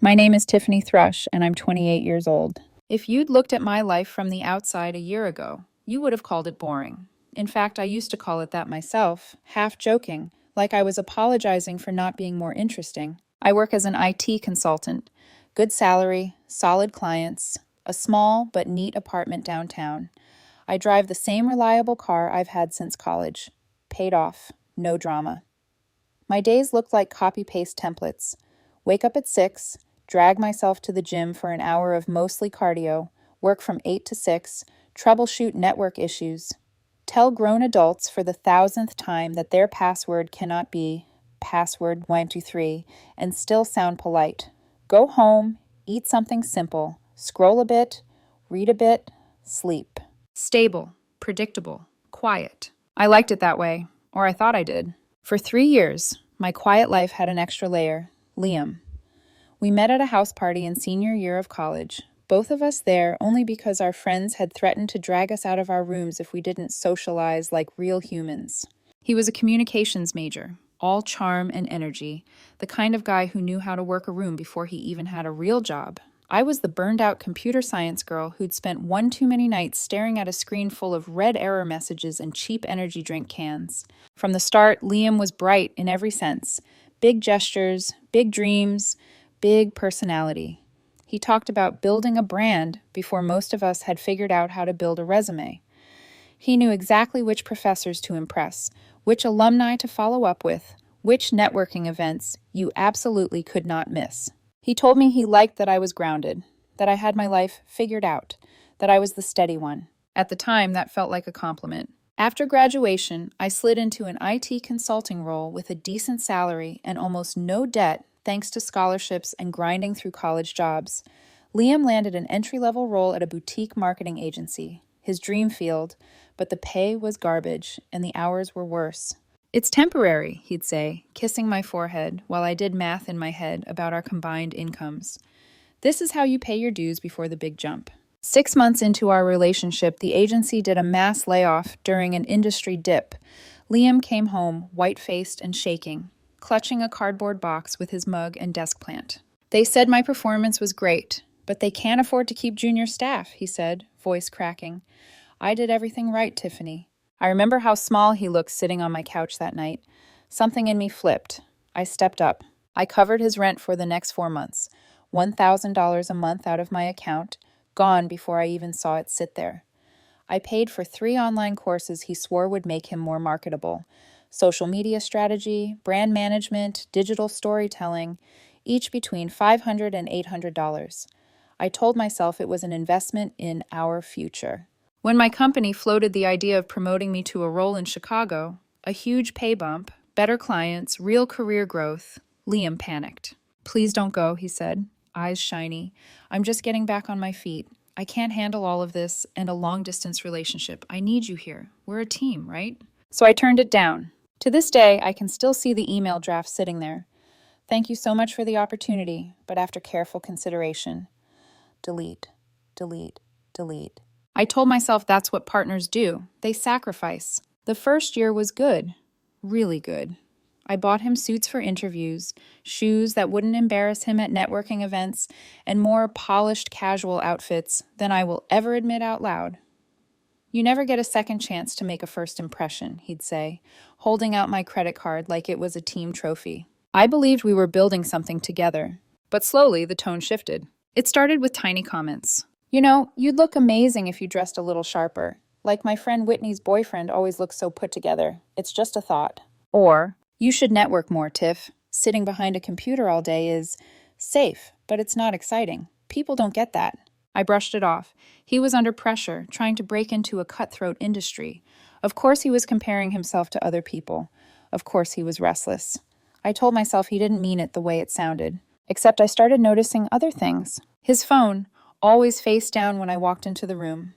My name is Tiffany Thrush, and I'm 28 years old. If you'd looked at my life from the outside a year ago, you would have called it boring. In fact, I used to call it that myself, half joking, like I was apologizing for not being more interesting. I work as an IT consultant. Good salary, solid clients, a small but neat apartment downtown. I drive the same reliable car I've had since college. Paid off, no drama. My days look like copy-paste templates. Wake up at 6, drag myself to the gym for an hour of mostly cardio, work from 8 to 6, troubleshoot network issues, tell grown adults for the thousandth time that their password cannot be password 123 and still sound polite. Go home, eat something simple, scroll a bit, read a bit, sleep. Stable, predictable, quiet. I liked it that way, or I thought I did. For 3 years, my quiet life had an extra layer, Liam. We met at a house party in senior year of college, both of us there only because our friends had threatened to drag us out of our rooms if we didn't socialize like real humans. He was a communications major, all charm and energy, the kind of guy who knew how to work a room before he even had a real job. I was the burned-out computer science girl who'd spent one too many nights staring at a screen full of red error messages and cheap energy drink cans. From the start, Liam was bright in every sense. Big gestures, big dreams, big personality. He talked about building a brand before most of us had figured out how to build a resume. He knew exactly which professors to impress, which alumni to follow up with, which networking events you absolutely could not miss. He told me he liked that I was grounded, that I had my life figured out, that I was the steady one. At the time, that felt like a compliment. After graduation, I slid into an IT consulting role with a decent salary and almost no debt thanks to scholarships and grinding through college jobs. Liam landed an entry-level role at a boutique marketing agency, his dream field, but the pay was garbage and the hours were worse. It's temporary, he'd say, kissing my forehead while I did math in my head about our combined incomes. This is how you pay your dues before the big jump. 6 months into our relationship, the agency did a mass layoff during an industry dip. Liam came home, white-faced and shaking, clutching a cardboard box with his mug and desk plant. They said my performance was great, but they can't afford to keep junior staff, he said, voice cracking. I did everything right, Tiffany. I remember how small he looked sitting on my couch that night. Something in me flipped. I stepped up. I covered his rent for the next 4 months. $1,000 a month out of my account, gone before I even saw it sit there. I paid for 3 online courses he swore would make him more marketable. Social media strategy, brand management, digital storytelling, each between $500 and $800. I told myself it was an investment in our future. When my company floated the idea of promoting me to a role in Chicago, a huge pay bump, better clients, real career growth, Liam panicked. Please don't go, he said, eyes shiny. I'm just getting back on my feet. I can't handle all of this and a long-distance relationship. I need you here. We're a team, right? So I turned it down. To this day, I can still see the email draft sitting there. Thank you so much for the opportunity, but after careful consideration. Delete, delete, delete. I told myself that's what partners do. They sacrifice. The first year was good, really good. I bought him suits for interviews, shoes that wouldn't embarrass him at networking events, and more polished casual outfits than I will ever admit out loud. You never get a second chance to make a first impression, he'd say, holding out my credit card like it was a team trophy. I believed we were building something together, but slowly the tone shifted. It started with tiny comments. You know, you'd look amazing if you dressed a little sharper. Like my friend Whitney's boyfriend always looks so put together. It's just a thought. Or, you should network more, Tiff. Sitting behind a computer all day is safe, but it's not exciting. People don't get that. I brushed it off. He was under pressure, trying to break into a cutthroat industry. Of course he was comparing himself to other people. Of course he was restless. I told myself he didn't mean it the way it sounded. Except I started noticing other things. His phone, always face down when I walked into the room.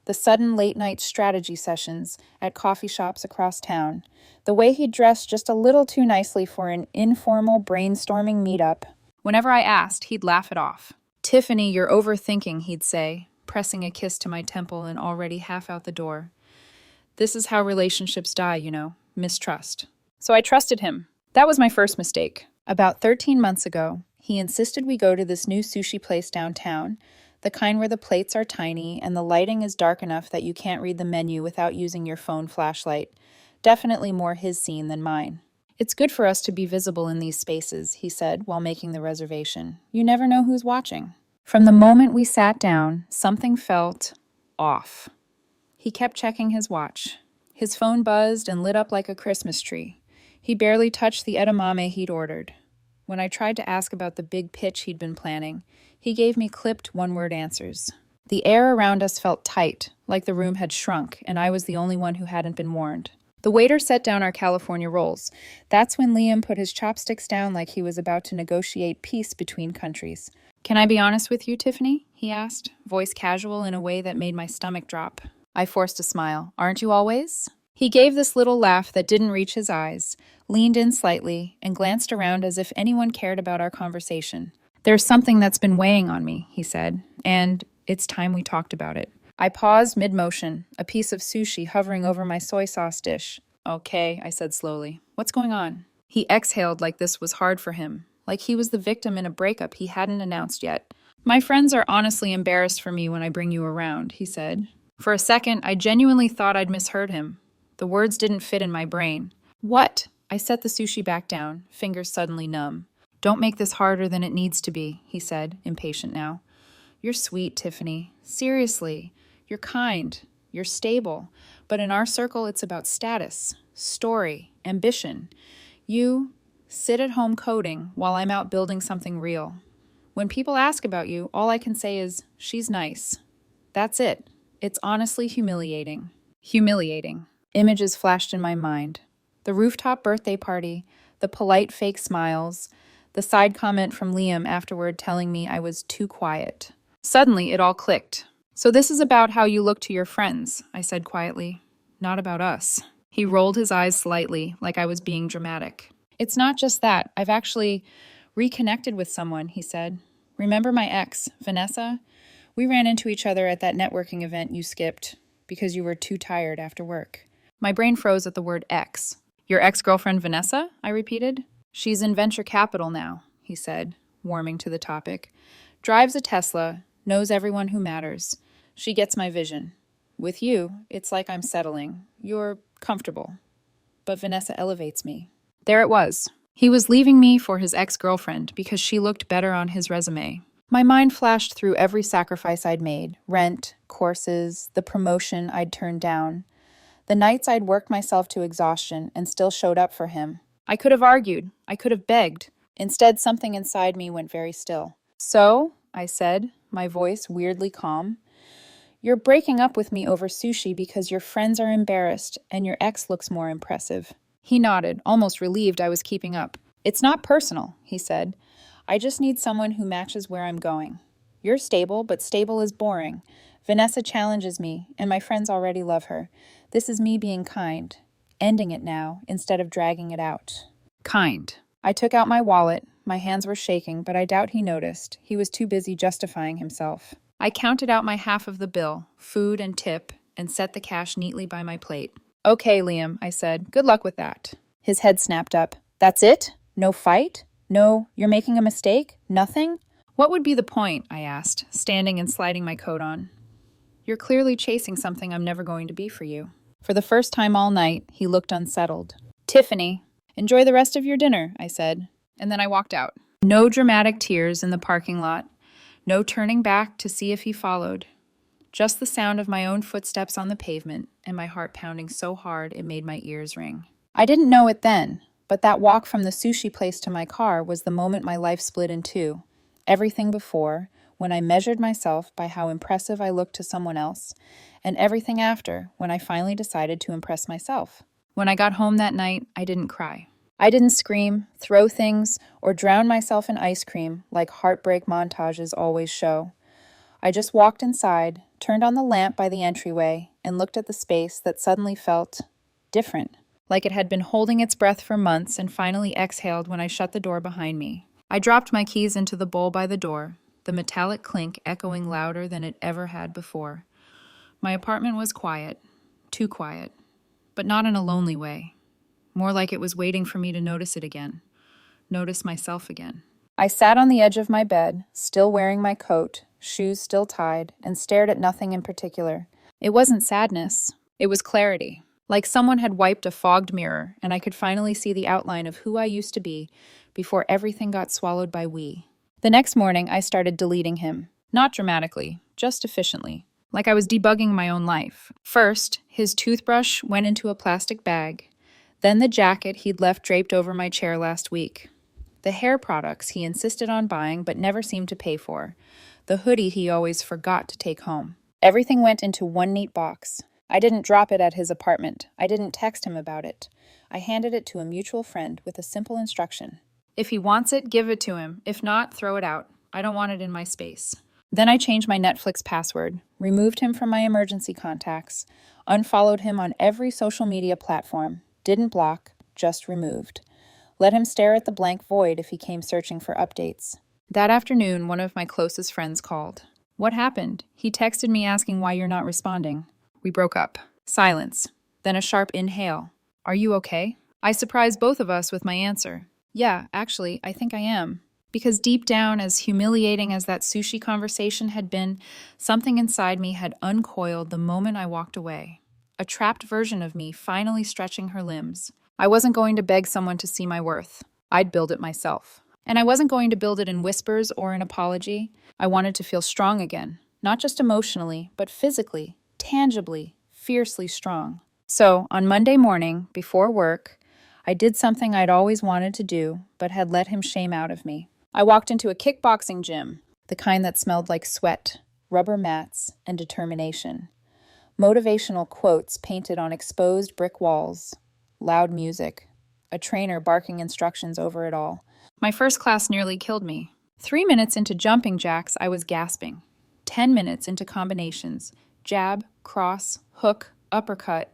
The sudden late-night strategy sessions at coffee shops across town. The way he dressed just a little too nicely for an informal brainstorming meetup. Whenever I asked, he'd laugh it off. Tiffany, you're overthinking, he'd say, pressing a kiss to my temple and already half out the door. This is how relationships die, you know, mistrust. So I trusted him. That was my first mistake. About 13 months ago, He insisted we go to this new sushi place downtown, the kind where the plates are tiny and the lighting is dark enough that you can't read the menu without using your phone flashlight. Definitely more his scene than mine. It's good for us to be visible in these spaces, he said while making the reservation. You never know who's watching. From the moment we sat down, something felt off. He kept checking his watch. His phone buzzed and lit up like a Christmas tree. He barely touched the edamame he'd ordered. When I tried to ask about the big pitch he'd been planning, he gave me clipped one-word answers. The air around us felt tight, like the room had shrunk, and I was the only one who hadn't been warned. The waiter set down our California rolls. That's when Liam put his chopsticks down like he was about to negotiate peace between countries. Can I be honest with you, Tiffany? He asked, voice casual in a way that made my stomach drop. I forced a smile. Aren't you always? He gave this little laugh that didn't reach his eyes, leaned in slightly, and glanced around as if anyone cared about our conversation. There's something that's been weighing on me, he said, and it's time we talked about it. I paused mid-motion, a piece of sushi hovering over my soy sauce dish. Okay, I said slowly. What's going on? He exhaled like this was hard for him, like he was the victim in a breakup he hadn't announced yet. My friends are honestly embarrassed for me when I bring you around, he said. For a second, I genuinely thought I'd misheard him. The words didn't fit in my brain. What? I set the sushi back down, fingers suddenly numb. Don't make this harder than it needs to be, he said, impatient now. You're sweet, Tiffany. Seriously. You're kind. You're stable. But in our circle, it's about status, story, ambition. You sit at home coding while I'm out building something real. When people ask about you, all I can say is, she's nice. That's it. It's honestly humiliating. Humiliating. Images flashed in my mind. The rooftop birthday party, the polite fake smiles, the side comment from Liam afterward telling me I was too quiet. Suddenly, it all clicked. So this is about how you look to your friends, I said quietly. Not about us. He rolled his eyes slightly, like I was being dramatic. It's not just that. I've actually reconnected with someone, he said. Remember my ex, Vanessa? We ran into each other at that networking event you skipped because you were too tired after work. My brain froze at the word ex. Your ex-girlfriend Vanessa? I repeated. She's in venture capital now, he said, warming to the topic. Drives a Tesla, knows everyone who matters. She gets my vision. With you, it's like I'm settling. You're comfortable. But Vanessa elevates me. There it was. He was leaving me for his ex-girlfriend because she looked better on his resume. My mind flashed through every sacrifice I'd made. Rent, courses, the promotion I'd turned down. The nights I'd worked myself to exhaustion and still showed up for him. I could have argued. I could have begged. Instead, something inside me went very still. So, I said, my voice weirdly calm, you're breaking up with me over sushi because your friends are embarrassed and your ex looks more impressive. He nodded, almost relieved I was keeping up. It's not personal, he said. I just need someone who matches where I'm going. You're stable, but stable is boring. Vanessa challenges me, and my friends already love her. This is me being kind, ending it now instead of dragging it out. Kind. I took out my wallet. My hands were shaking, but I doubt he noticed. He was too busy justifying himself. I counted out my half of the bill, food and tip, and set the cash neatly by my plate. Okay, Liam, I said. Good luck with that. His head snapped up. That's it? No fight? No, you're making a mistake? Nothing? What would be the point? I asked, standing and sliding my coat on. You're clearly chasing something I'm never going to be for you. For the first time all night, he looked unsettled. Tiffany, enjoy the rest of your dinner, I said, and then I walked out. No dramatic tears in the parking lot, no turning back to see if he followed. Just the sound of my own footsteps on the pavement and my heart pounding so hard it made my ears ring. I didn't know it then, but that walk from the sushi place to my car was the moment my life split in two. Everything before, when I measured myself by how impressive I looked to someone else, and everything after, when I finally decided to impress myself. When I got home that night, I didn't cry. I didn't scream, throw things, or drown myself in ice cream like heartbreak montages always show. I just walked inside, turned on the lamp by the entryway, and looked at the space that suddenly felt different, like it had been holding its breath for months and finally exhaled when I shut the door behind me. I dropped my keys into the bowl by the door, the metallic clink echoing louder than it ever had before. My apartment was quiet, too quiet, but not in a lonely way. More like it was waiting for me to notice it again, notice myself again. I sat on the edge of my bed, still wearing my coat, shoes still tied, and stared at nothing in particular. It wasn't sadness, it was clarity. Like someone had wiped a fogged mirror, and I could finally see the outline of who I used to be before everything got swallowed by we. The next morning, I started deleting him. Not dramatically, just efficiently. Like I was debugging my own life. First, his toothbrush went into a plastic bag. Then the jacket he'd left draped over my chair last week. The hair products he insisted on buying but never seemed to pay for. The hoodie he always forgot to take home. Everything went into one neat box. I didn't drop it at his apartment. I didn't text him about it. I handed it to a mutual friend with a simple instruction. If he wants it, give it to him. If not, throw it out. I don't want it in my space. Then I changed my Netflix password, removed him from my emergency contacts, unfollowed him on every social media platform, didn't block, just removed. Let him stare at the blank void if he came searching for updates. That afternoon, one of my closest friends called. What happened? He texted me asking why you're not responding. We broke up. Silence. Then a sharp inhale. Are you okay? I surprised both of us with my answer. Yeah, actually, I think I am. Because deep down, as humiliating as that sushi conversation had been, something inside me had uncoiled the moment I walked away. A trapped version of me finally stretching her limbs. I wasn't going to beg someone to see my worth. I'd build it myself. And I wasn't going to build it in whispers or an apology. I wanted to feel strong again. Not just emotionally, but physically, tangibly, fiercely strong. So, on Monday morning, before work, I did something I'd always wanted to do, but had let him shame out of me. I walked into a kickboxing gym, the kind that smelled like sweat, rubber mats, and determination. Motivational quotes painted on exposed brick walls, loud music, a trainer barking instructions over it all. My first class nearly killed me. 3 minutes into jumping jacks, I was gasping. 10 minutes into combinations, jab, cross, hook, uppercut.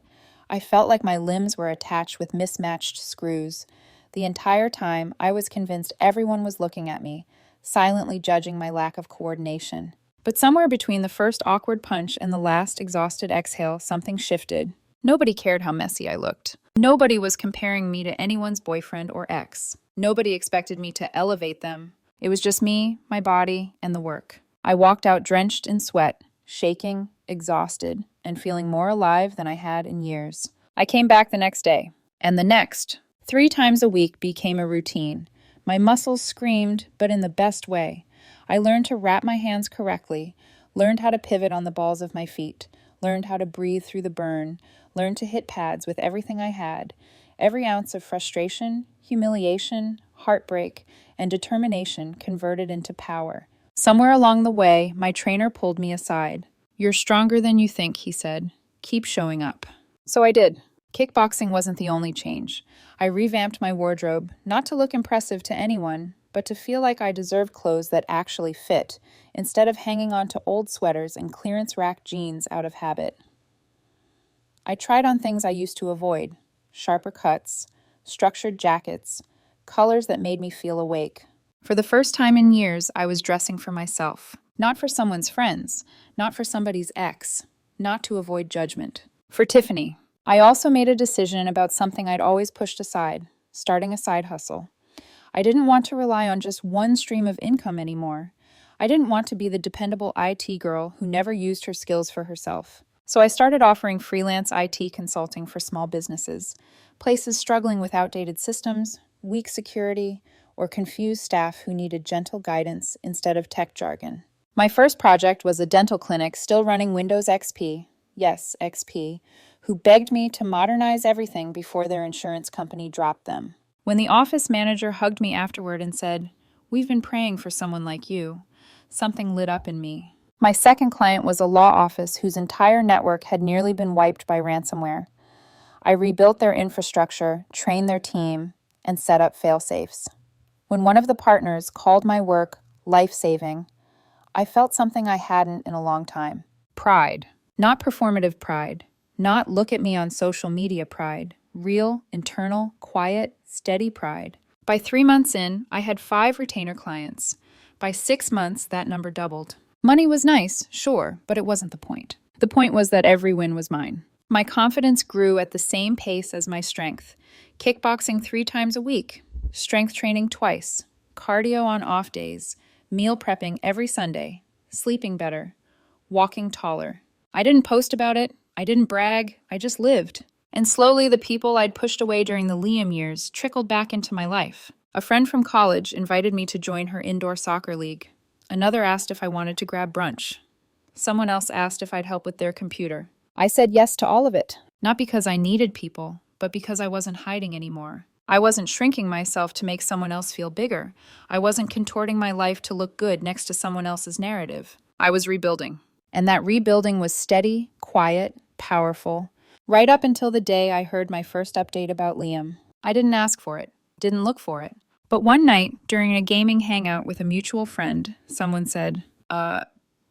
I felt like my limbs were attached with mismatched screws. The entire time, I was convinced everyone was looking at me, silently judging my lack of coordination. But somewhere between the first awkward punch and the last exhausted exhale, something shifted. Nobody cared how messy I looked. Nobody was comparing me to anyone's boyfriend or ex. Nobody expected me to elevate them. It was just me, my body, and the work. I walked out drenched in sweat, shaking, exhausted, and feeling more alive than I had in years. I came back the next day, and the next. 3 times a week became a routine. My muscles screamed, but in the best way. I learned to wrap my hands correctly, learned how to pivot on the balls of my feet, learned how to breathe through the burn, learned to hit pads with everything I had. Every ounce of frustration, humiliation, heartbreak, and determination converted into power. Somewhere along the way, my trainer pulled me aside. You're stronger than you think, he said. Keep showing up. So I did. Kickboxing wasn't the only change. I revamped my wardrobe, not to look impressive to anyone, but to feel like I deserved clothes that actually fit, instead of hanging on to old sweaters and clearance rack jeans out of habit. I tried on things I used to avoid, sharper cuts, structured jackets, colors that made me feel awake. For the first time in years, I was dressing for myself, not for someone's friends, not for somebody's ex, not to avoid judgment. For Tiffany. I also made a decision about something I'd always pushed aside, starting a side hustle. I didn't want to rely on just one stream of income anymore. I didn't want to be the dependable IT girl who never used her skills for herself. So I started offering freelance IT consulting for small businesses, places struggling with outdated systems, weak security, or confused staff who needed gentle guidance instead of tech jargon. My first project was a dental clinic still running Windows XP, yes, XP, who begged me to modernize everything before their insurance company dropped them. When the office manager hugged me afterward and said, "We've been praying for someone like you," something lit up in me. My second client was a law office whose entire network had nearly been wiped by ransomware. I rebuilt their infrastructure, trained their team, and set up fail-safes. When one of the partners called my work life-saving, I felt something I hadn't in a long time. Pride. Not performative pride. Not look at me on social media pride. Real, internal, quiet, steady pride. By 3 months in, I had 5 retainer clients. By 6 months, that number doubled. Money was nice, sure, but it wasn't the point. The point was that every win was mine. My confidence grew at the same pace as my strength. Kickboxing 3 times a week. Strength training twice. cardio on off days, meal prepping every Sunday, sleeping better, walking taller. I didn't post about it, I didn't brag, I just lived. And slowly, the people I'd pushed away during the Liam years trickled back into my life. A friend from college invited me to join her indoor soccer league. Another asked if I wanted to grab brunch. Someone else asked if I'd help with their computer. I said yes to all of it, not because I needed people, but because I wasn't hiding anymore. I wasn't shrinking myself to make someone else feel bigger. I wasn't contorting my life to look good next to someone else's narrative. I was rebuilding. And that rebuilding was steady, quiet, powerful, right up until the day I heard my first update about Liam. I didn't ask for it, didn't look for it. But one night, during a gaming hangout with a mutual friend, someone said,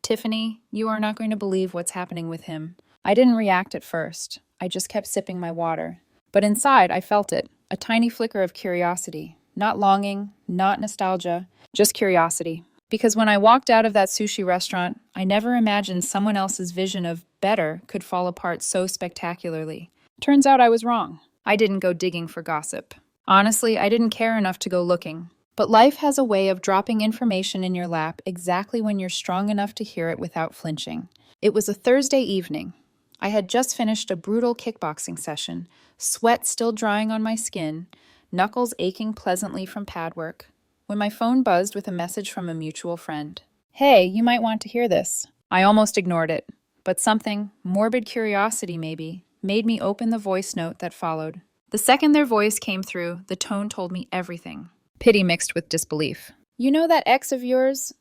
Tiffany, you are not going to believe what's happening with him. I didn't react at first. I just kept sipping my water. But inside, I felt it, a tiny flicker of curiosity. Not longing, not nostalgia, just curiosity. Because when I walked out of that sushi restaurant, I never imagined someone else's vision of better could fall apart so spectacularly. Turns out I was wrong. I didn't go digging for gossip. Honestly, I didn't care enough to go looking. But life has a way of dropping information in your lap exactly when you're strong enough to hear it without flinching. It was a Thursday evening. I had just finished a brutal kickboxing session, sweat still drying on my skin, knuckles aching pleasantly from pad work, when my phone buzzed with a message from a mutual friend. Hey, you might want to hear this. I almost ignored it, but something, morbid curiosity maybe, made me open the voice note that followed. The second their voice came through, the tone told me everything. Pity mixed with disbelief. You know that ex of yours?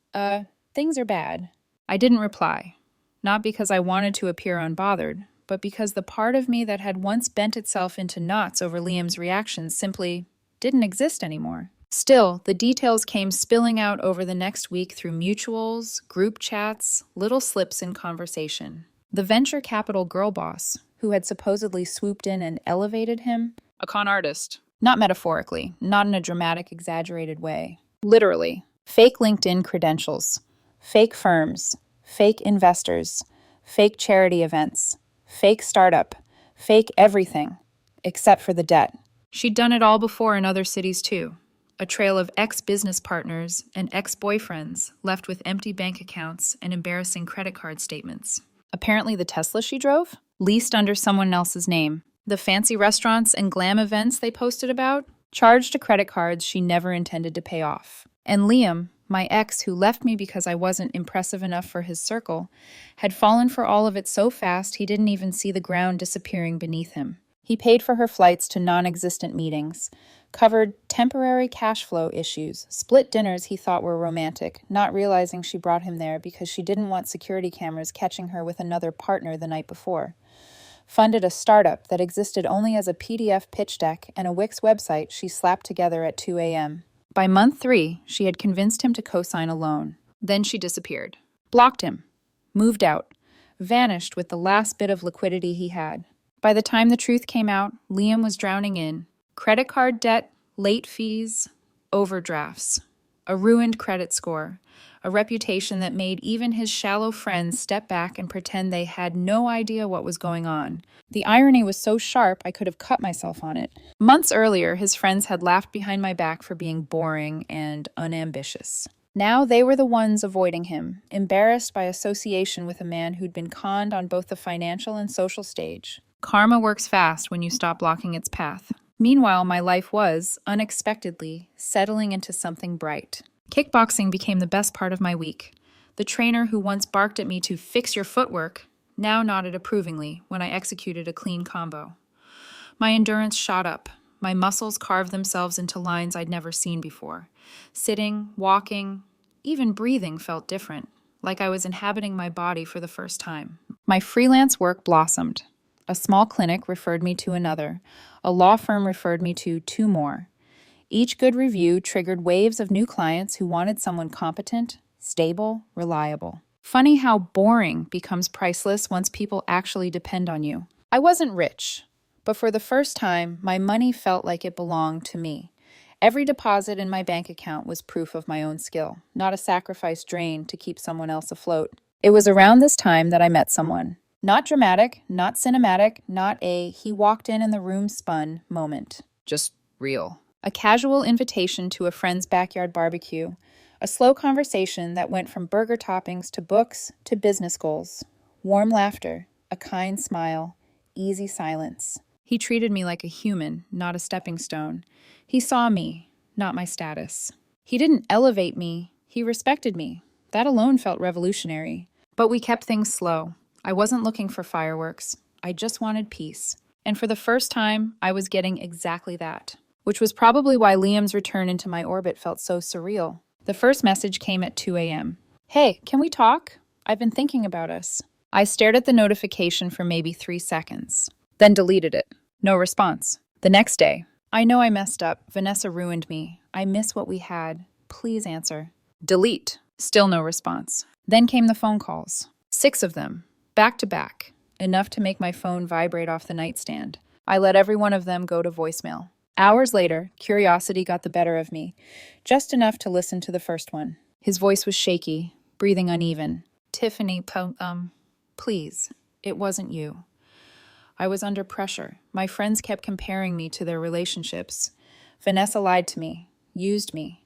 Things are bad. I didn't reply. Not because I wanted to appear unbothered, but because the part of me that had once bent itself into knots over Liam's reactions simply didn't exist anymore. Still, the details came spilling out over the next week through mutuals, group chats, little slips in conversation. The venture capital girl boss, who had supposedly swooped in and elevated him, a con artist. Not metaphorically, not in a dramatic, exaggerated way. Literally. Fake LinkedIn credentials, fake firms, fake investors, fake charity events, fake startup, fake everything, except for the debt. She'd done it all before in other cities too. A trail of ex-business partners and ex-boyfriends left with empty bank accounts and embarrassing credit card statements. Apparently the Tesla she drove? Leased under someone else's name. The fancy restaurants and glam events they posted about? Charged to credit cards she never intended to pay off. And Liam, my ex who left me because I wasn't impressive enough for his circle, had fallen for all of it so fast he didn't even see the ground disappearing beneath him. He paid for her flights to non-existent meetings, covered temporary cash flow issues, split dinners he thought were romantic, not realizing she brought him there because she didn't want security cameras catching her with another partner the night before. Funded a startup that existed only as a PDF pitch deck and a Wix website she slapped together at 2 a.m. By month 3, she had convinced him to co-sign a loan. Then she disappeared. Blocked him. Moved out. Vanished with the last bit of liquidity he had. By the time the truth came out, Liam was drowning in credit card debt, late fees, overdrafts, a ruined credit score, a reputation that made even his shallow friends step back and pretend they had no idea what was going on. The irony was so sharp I could have cut myself on it. Months earlier, his friends had laughed behind my back for being boring and unambitious. Now they were the ones avoiding him, embarrassed by association with a man who'd been conned on both the financial and social stage. Karma works fast when you stop blocking its path. Meanwhile, my life was, unexpectedly, settling into something bright. Kickboxing became the best part of my week. The trainer who once barked at me to fix your footwork now nodded approvingly when I executed a clean combo. My endurance shot up. My muscles carved themselves into lines I'd never seen before. Sitting, walking, even breathing felt different, like I was inhabiting my body for the first time. My freelance work blossomed. A small clinic referred me to another. A law firm referred me to 2 more. Each good review triggered waves of new clients who wanted someone competent, stable, reliable. Funny how boring becomes priceless once people actually depend on you. I wasn't rich, but for the first time, my money felt like it belonged to me. Every deposit in my bank account was proof of my own skill, not a sacrifice drained to keep someone else afloat. It was around this time that I met someone. Not dramatic, not cinematic, not a he walked in and the room spun moment. Just real. A casual invitation to a friend's backyard barbecue. A slow conversation that went from burger toppings to books to business goals. Warm laughter, a kind smile, easy silence. He treated me like a human, not a stepping stone. He saw me, not my status. He didn't elevate me, he respected me. That alone felt revolutionary. But we kept things slow. I wasn't looking for fireworks. I just wanted peace. And for the first time, I was getting exactly that. Which was probably why Liam's return into my orbit felt so surreal. The first message came at 2 a.m. Hey, can we talk? I've been thinking about us. I stared at the notification for maybe 3 seconds, then deleted it. No response. The next day, I know I messed up. Vanessa ruined me. I miss what we had. Please answer. Delete. Still no response. Then came the phone calls. 6 of them, back to back, enough to make my phone vibrate off the nightstand. I let every one of them go to voicemail. Hours later, curiosity got the better of me, just enough to listen to the first one. His voice was shaky, breathing uneven. Tiffany, please, it wasn't you. I was under pressure. My friends kept comparing me to their relationships. Vanessa lied to me, used me.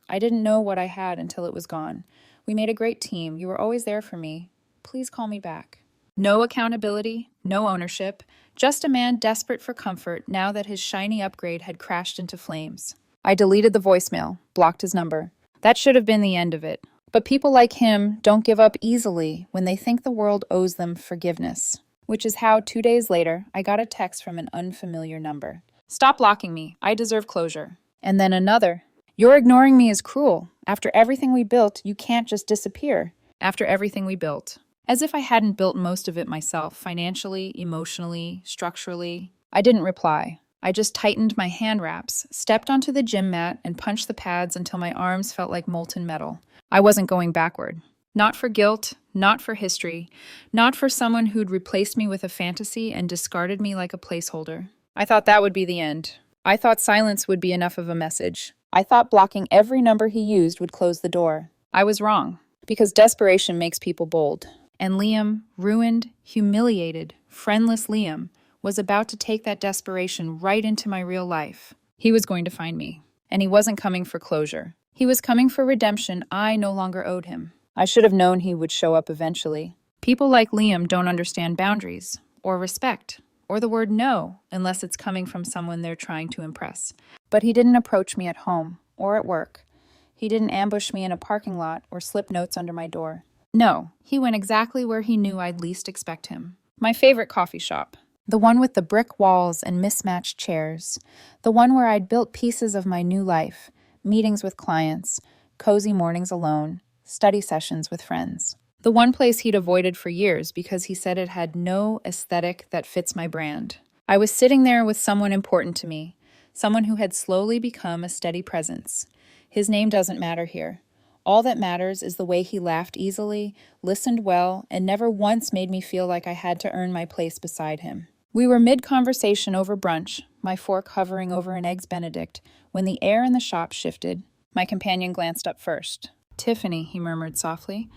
I didn't know what I had until it was gone. We made a great team. You were always there for me. Please call me back. No accountability, no ownership, just a man desperate for comfort now that his shiny upgrade had crashed into flames. I deleted the voicemail, blocked his number. That should have been the end of it. But people like him don't give up easily when they think the world owes them forgiveness. Which is how 2 days later, I got a text from an unfamiliar number. Stop blocking me. I deserve closure. And then another. You're ignoring me is cruel. After everything we built, you can't just disappear. After everything we built. As if I hadn't built most of it myself, financially, emotionally, structurally. I didn't reply. I just tightened my hand wraps, stepped onto the gym mat, and punched the pads until my arms felt like molten metal. I wasn't going backward. Not for guilt, not for history, not for someone who'd replaced me with a fantasy and discarded me like a placeholder. I thought that would be the end. I thought silence would be enough of a message. I thought blocking every number he used would close the door. I was wrong, because desperation makes people bold. And Liam, ruined, humiliated, friendless Liam, was about to take that desperation right into my real life. He was going to find me, and he wasn't coming for closure. He was coming for redemption I no longer owed him. I should have known he would show up eventually. People like Liam don't understand boundaries, or respect, or the word no, unless it's coming from someone they're trying to impress. But he didn't approach me at home, or at work. He didn't ambush me in a parking lot, or slip notes under my door. No, he went exactly where he knew I'd least expect him. My favorite coffee shop. The one with the brick walls and mismatched chairs. The one where I'd built pieces of my new life. Meetings with clients, cozy mornings alone, study sessions with friends. The one place he'd avoided for years because he said it had no aesthetic that fits my brand. I was sitting there with someone important to me, someone who had slowly become a steady presence. His name doesn't matter here. All that matters is the way he laughed easily, listened well, and never once made me feel like I had to earn my place beside him. We were mid-conversation over brunch, my fork hovering over an Eggs Benedict, when the air in the shop shifted. My companion glanced up first. Tiffany, he murmured softly,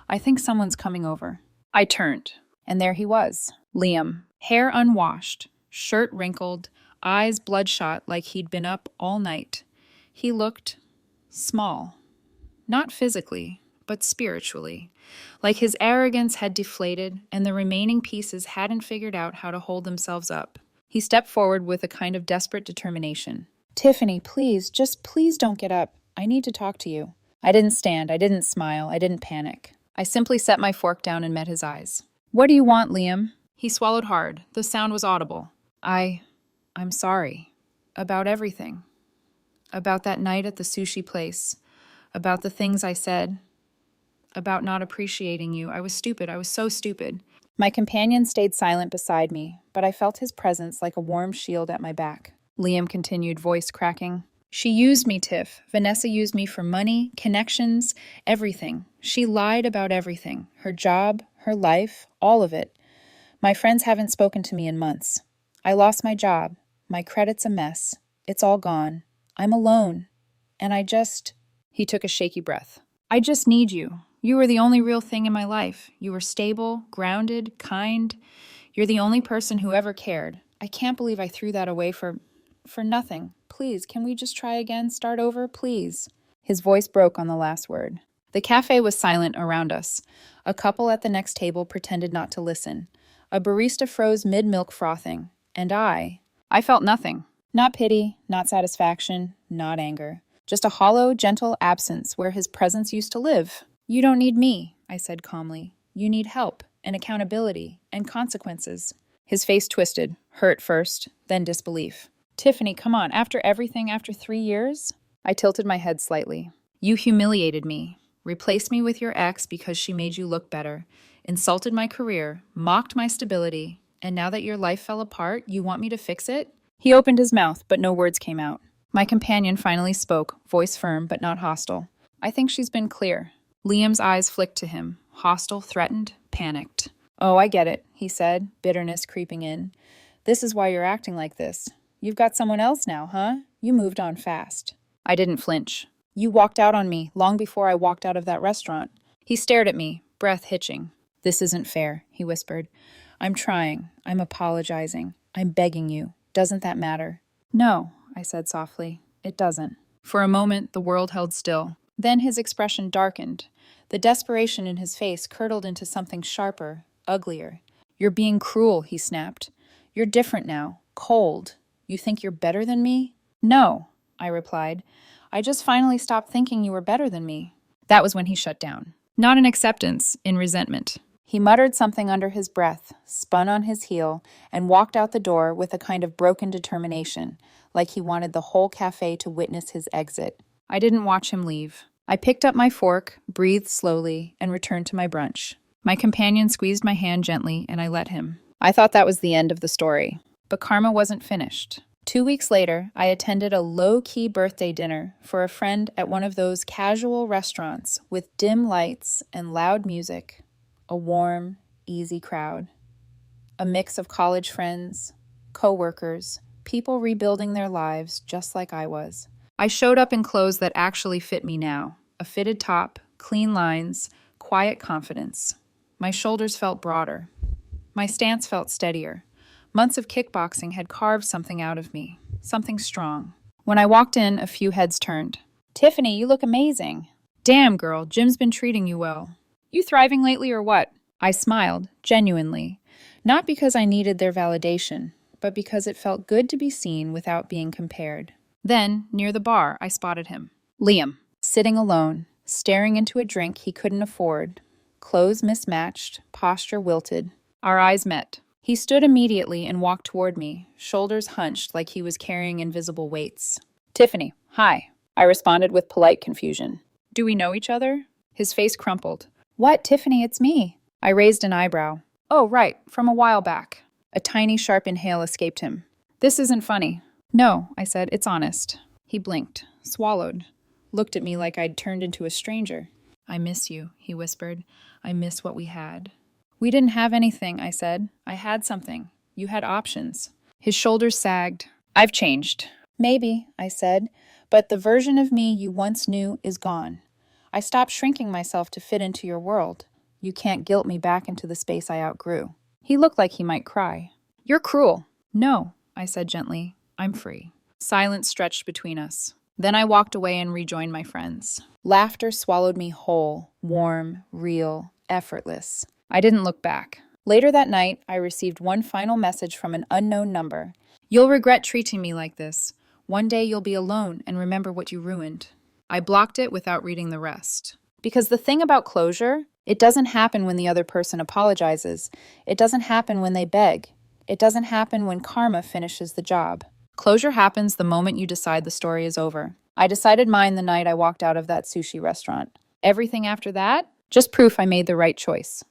I think someone's coming over. I turned, and there he was, Liam, hair unwashed, shirt wrinkled, eyes bloodshot like he'd been up all night. He looked small. Not physically, but spiritually. Like his arrogance had deflated and the remaining pieces hadn't figured out how to hold themselves up. He stepped forward with a kind of desperate determination. Tiffany, please, just please don't get up. I need to talk to you. I didn't stand, I didn't smile, I didn't panic. I simply set my fork down and met his eyes. What do you want, Liam? He swallowed hard. The sound was audible. I'm sorry. About everything. About that night at the sushi place. About the things I said, about not appreciating you. I was stupid. I was so stupid. My companion stayed silent beside me, but I felt his presence like a warm shield at my back. Liam continued, voice cracking. She used me, Tiff. Vanessa used me for money, connections, everything. She lied about everything. Her job, her life, all of it. My friends haven't spoken to me in months. I lost my job. My credit's a mess. It's all gone. I'm alone. And He took a shaky breath. I just need you. You were the only real thing in my life. You were stable, grounded, kind. You're the only person who ever cared. I can't believe I threw that away for for nothing. Please, can we just try again? Start over, please. His voice broke on the last word. The cafe was silent around us. A couple at the next table pretended not to listen. A barista froze mid-milk frothing. And I felt nothing. Not pity, not satisfaction, not anger. Just a hollow, gentle absence where his presence used to live. You don't need me, I said calmly. You need help, and accountability, and consequences. His face twisted, hurt first, then disbelief. Tiffany, come on, after everything, after 3 years? I tilted my head slightly. You humiliated me, replaced me with your ex because she made you look better, insulted my career, mocked my stability, and now that your life fell apart, you want me to fix it? He opened his mouth, but no words came out. My companion finally spoke, voice firm but not hostile. I think she's been clear. Liam's eyes flicked to him, hostile, threatened, panicked. Oh, I get it, he said, bitterness creeping in. This is why you're acting like this. You've got someone else now, huh? You moved on fast. I didn't flinch. You walked out on me long before I walked out of that restaurant. He stared at me, breath hitching. This isn't fair, he whispered. I'm trying. I'm apologizing. I'm begging you. Doesn't that matter? No, I said softly. It doesn't. For a moment, the world held still. Then his expression darkened. The desperation in his face curdled into something sharper, uglier. You're being cruel, he snapped. You're different now. Cold. You think you're better than me? No, I replied. I just finally stopped thinking you were better than me. That was when he shut down. Not in acceptance, in resentment. He muttered something under his breath, spun on his heel, and walked out the door with a kind of broken determination, like he wanted the whole cafe to witness his exit. I didn't watch him leave. I picked up my fork, breathed slowly, and returned to my brunch. My companion squeezed my hand gently, and I let him. I thought that was the end of the story. But karma wasn't finished. 2 weeks later, I attended a low-key birthday dinner for a friend at one of those casual restaurants with dim lights and loud music. A warm, easy crowd. A mix of college friends, co-workers, people rebuilding their lives just like I was. I showed up in clothes that actually fit me now. A fitted top, clean lines, quiet confidence. My shoulders felt broader. My stance felt steadier. Months of kickboxing had carved something out of me, something strong. When I walked in, a few heads turned. Tiffany, you look amazing. Damn, girl, Jim's been treating you well. You thriving lately or what? I smiled, genuinely. Not because I needed their validation, but because it felt good to be seen without being compared. Then, near the bar, I spotted him. Liam, sitting alone, staring into a drink he couldn't afford. Clothes mismatched, posture wilted. Our eyes met. He stood immediately and walked toward me, shoulders hunched like he was carrying invisible weights. Tiffany, hi, I responded with polite confusion. Do we know each other? His face crumpled. What, Tiffany, it's me. I raised an eyebrow. Oh, right, from a while back. A tiny, sharp inhale escaped him. This isn't funny. No, I said, it's honest. He blinked, swallowed, looked at me like I'd turned into a stranger. I miss you, he whispered. I miss what we had. We didn't have anything, I said. I had something. You had options. His shoulders sagged. I've changed. Maybe, I said, but the version of me you once knew is gone. I stopped shrinking myself to fit into your world. You can't guilt me back into the space I outgrew. He looked like he might cry. You're cruel. No, I said gently. I'm free. Silence stretched between us. Then I walked away and rejoined my friends. Laughter swallowed me whole, warm, real, effortless. I didn't look back. Later that night, I received one final message from an unknown number. You'll regret treating me like this. One day you'll be alone and remember what you ruined. I blocked it without reading the rest. Because the thing about closure, it doesn't happen when the other person apologizes. It doesn't happen when they beg. It doesn't happen when karma finishes the job. Closure happens the moment you decide the story is over. I decided mine the night I walked out of that sushi restaurant. Everything after that? Just proof I made the right choice.